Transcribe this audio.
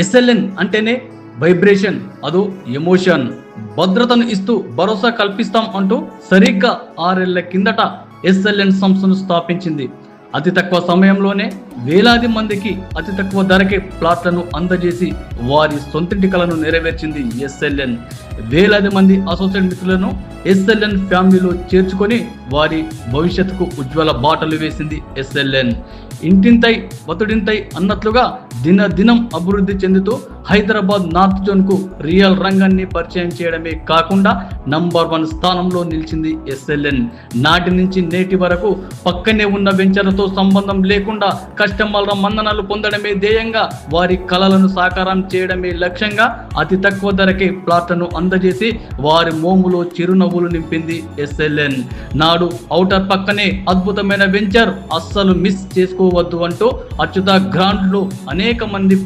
SLN అంటేనే vibration, అదో emotion. భద్రతను ఇస్తూ భరోసా కల్పిస్తాం అంటూ సరిగ్గా 6 ఏళ్ల కిందట ఎస్ఎల్ఎన్ సంస్థను స్థాపించింది. అతి తక్కువ సమయంలోనే వేలాది మందికి అతి తక్కువ ధరకే ప్లాట్లను అందజేసి వారి సొంతింటి కలను నెరవేర్చింది ఎస్ఎల్ఎన్. వేలాది మంది అసోసియేట్ మిత్రులను ఎస్ఎల్ఎన్ ఫ్యామిలీలో చేర్చుకొని వారి భవిష్యత్తుకు ఉజ్వల బాటలు వేసింది ఎస్ఎల్ఎన్. ఇంటింతై బతుడింతై అన్నట్లుగా దినదినం అభివృద్ధి చెందుతూ హైదరాబాద్ నార్త్ జోన్కు రియల్ రంగాన్ని పరిచయం చేయడమే కాకుండా నంబర్ 1 స్థానంలో నిలిచింది ఎస్ఎల్ఎన్. నాటి నుంచి నేటి వరకు పక్కనే ఉన్న వెంచర్లతో సంబంధం లేకుండా కస్టమర్ల మన్ననలు పొందడమే ధ్యేయంగా, వారి కలలను సాకారం చేయడమే లక్ష్యంగా అతి తక్కువ ధరకే ప్లాట్లను అందజేసి వారి మోములో చిరునవ్వులు నింపింది ఎస్ఎల్ఎన్. నాడు ఔటర్ పక్కనే అద్భుతమైన వెంచర్, అస్సలు మిస్ చేసుకోవద్దు అంటూ అచ్యుత గ్రాండ్ లో అనేక మంది